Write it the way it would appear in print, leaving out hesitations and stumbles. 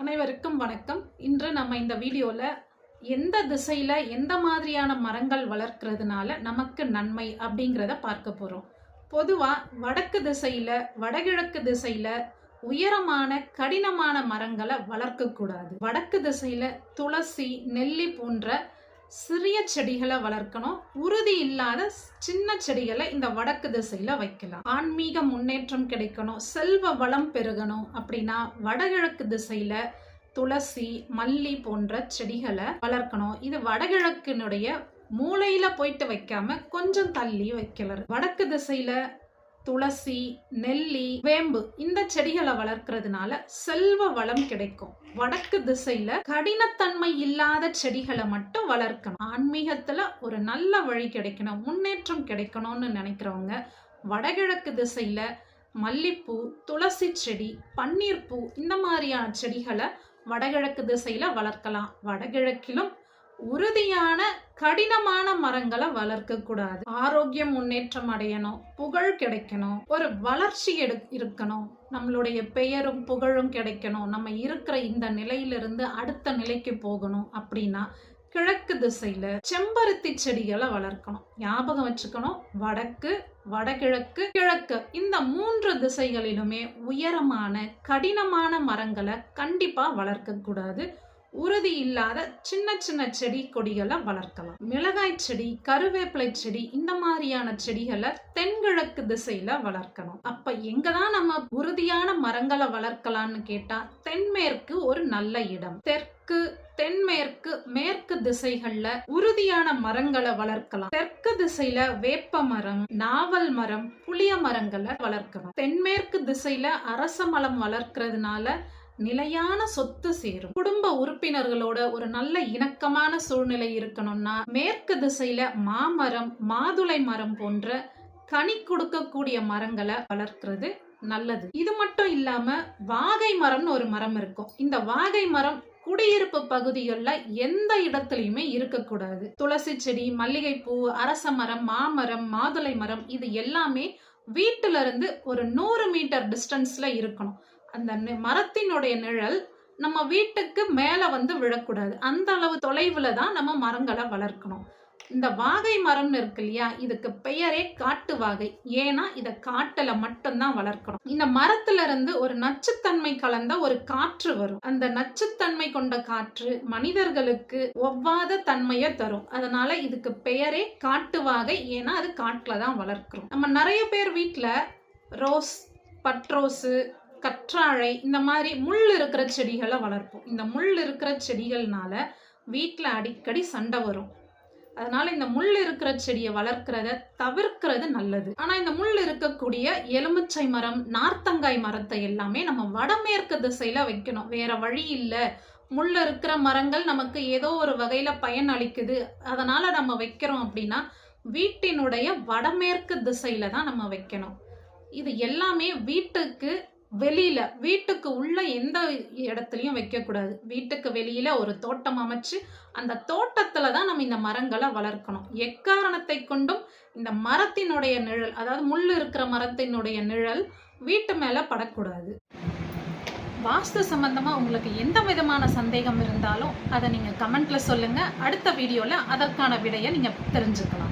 அனைவருக்கும் வணக்கம். இன்று நம்ம இந்த வீடியோல எந்த திசையில எந்த மாதிரியான மரங்கள் வளர்க்கிறதுனால நமக்கு நன்மை அப்படிங்கிறத பார்க்க போறோம். பொதுவா வடக்கு திசையில வடகிழக்கு திசையில உயரமான கடினமான மரங்களை வளர்க்க கூடாது. வடக்கு திசையில துளசி, நெல்லி போன்ற சிறிய செடிகளை வளர்க்கணும். உறுதி இல்லாத சின்ன செடிகளை இந்த வடக்கு திசையில வைக்கலாம். ஆன்மீக முன்னேற்றம் கிடைக்கணும், செல்வ வளம் பெருகணும் அப்படின்னா வடகிழக்கு திசையில துளசி, மல்லி போன்ற செடிகளை வளர்க்கணும். இது வடகிழக்கினுடைய மூலையில போயிட்டு வைக்காம கொஞ்சம் தள்ளி வைக்கலாம். வடக்கு திசையில துளசி, நெல்லி, வேம்பு இந்த செடிகளை வளர்க்கறதுனால செல்வ வளம் கிடைக்கும். வடக்கு திசையில கடினத்தன்மை இல்லாத செடிகளை மட்டும் வளர்க்கணும். ஆன்மீகத்துல ஒரு நல்ல வழி கிடைக்கணும், முன்னேற்றம் கிடைக்கணும்னு நினைக்கிறவங்க வடகிழக்கு திசையில மல்லிப்பூ, துளசி செடி, பன்னீர்பூ இந்த மாதிரியான செடிகளை வடகிழக்கு திசையில வளர்க்கலாம். வடகிழக்கிலும் உறுதியான கடினமான மரங்களை வளர்க்க கூடாது. ஆரோக்கியம் முன்னேற்றம் அடையணும், புகழ் கிடைக்கணும், ஒரு வளர்ச்சி இருக்கணும், நம்மளுடைய பெயரும் புகழும் கிடைக்கணும், நம்ம இருக்கிற இந்த நிலையிலிருந்து அடுத்த நிலைக்கு போகணும் அப்படின்னா கிழக்கு திசையில செம்பருத்தி செடிகளை வளர்க்கணும். ஞாபகம் வச்சுக்கணும், வடக்கு, வடகிழக்கு, கிழக்கு இந்த 3 திசைகளிலுமே உயரமான கடினமான மரங்களை கண்டிப்பா வளர்க்க கூடாது. உறுதி இல்லாத சின்ன சின்ன செடி கொடிகளை வளர்க்கலாம். மிளகாய் செடி, கருவேப்பிலை செடி இந்த மாதிரியான செடிகளை தென்கிழக்கு திசையில வளர்க்கணும். அப்ப எங்கதான் நம்ம உறுதியான மரங்களை வளர்க்கலாம்னு கேட்டா தென்மேற்கு ஒரு நல்ல இடம். தெற்கு, தென்மேற்கு, மேற்கு திசைகள்ல உறுதியான மரங்களை வளர்க்கலாம். தெற்கு திசையில வேப்ப மரம், நாவல் மரம், புளிய மரங்களை வளர்க்கணும். தென்மேற்கு திசையில அரச மரம் வளர்க்கறதுனால நிலையான சொத்து சேரும். குடும்ப உறுப்பினர்களோட ஒரு நல்ல இணக்கமான சூழ்நிலை இருக்கணும்னா மேற்கு திசையில மாமரம், மாதுளை மரம் போன்ற கனி கொடுக்கக்கூடிய மரங்களை வளர்க்கிறது நல்லது. இது மட்டும் இல்லாம வாகை மரம்னு ஒரு மரம் இருக்கும். இந்த வாகை மரம் குடியிருப்பு பகுதிகளில் எந்த இடத்துலயுமே இருக்கக்கூடாது. துளசி செடி, மல்லிகைப்பூ, அரச மரம், மாமரம், மாதுளை மரம் இது எல்லாமே வீட்டுல இருந்து ஒரு 100 மீட்டர் டிஸ்டன்ஸ்ல இருக்கணும். அந்த மரத்தினுடைய நிழல் நம்ம வீட்டுக்கு மேல வந்து விழக்கூடாது. அந்த அளவு தொலைவுல தான் நம்ம மரங்களை வளர்க்கணும். இந்த வாகை மரம்னு இருக்கு இல்லையா, இதுக்கு பெயரே காட்டு வாகை. ஏன்னா இத காட்டுல மட்டும்தான் வளர்க்கணும். இந்த மரத்துல இருந்து ஒரு நச்சுத்தன்மை கலந்த ஒரு காற்று வரும். அந்த நச்சுத்தன்மை கொண்ட காற்று மனிதர்களுக்கு ஒவ்வாத தன்மையை தரும். அதனால இதுக்கு பெயரே காட்டு வாகை. ஏன்னா அது காட்டுல தான் வளர்க்கிறோம். நம்ம நிறைய பேர் வீட்டுல ரோஸ், பட்ரோஸு, கற்றாழை இந்த மாதிரி முள் இருக்கிற செடிகளை வளர்ப்போம். இந்த முள் இருக்கிற செடிகள்னால வீட்டுல அடிக்கடி சண்டை வரும். அதனால இந்த முள் இருக்கிற செடியை வளர்க்கிறத தவிர்க்கிறது நல்லது. ஆனா இந்த முள் இருக்கக்கூடிய எலுமிச்சை மரம், நார்த்தங்காய் மரத்தை எல்லாமே நம்ம வடமேற்கு திசையில வைக்கணும். வேற வழி இல்ல. முள் இருக்கிற மரங்கள் நமக்கு ஏதோ ஒரு வகையில பயன் அளிக்குது, அதனால நம்ம வைக்கிறோம் அப்படின்னா வீட்டினுடைய வடமேற்கு திசையில தான் நம்ம வைக்கணும். இது எல்லாமே வீட்டுக்கு வெளியில, வீட்டுக்கு உள்ள எந்த இடத்துலயும் வைக்க கூடாது. வீட்டுக்கு வெளியில ஒரு தோட்டம் அமைச்சு அந்த தோட்டத்துல தான் நம்ம இந்த மரங்களை வளர்க்கணும். எக்காரணத்தை கொண்டும் இந்த மரத்தினுடைய நிழல், அதாவது முள் இருக்கிற மரத்தினுடைய நிழல் வீட்டு மேல படக்கூடாது. வாஸ்து சம்பந்தமா உங்களுக்கு எந்த விதமான சந்தேகம் இருந்தாலும் அதை நீங்க கமெண்ட்ல சொல்லுங்க. அடுத்த வீடியோல அதற்கான விடையை நீங்க தெரிஞ்சுக்கலாம்.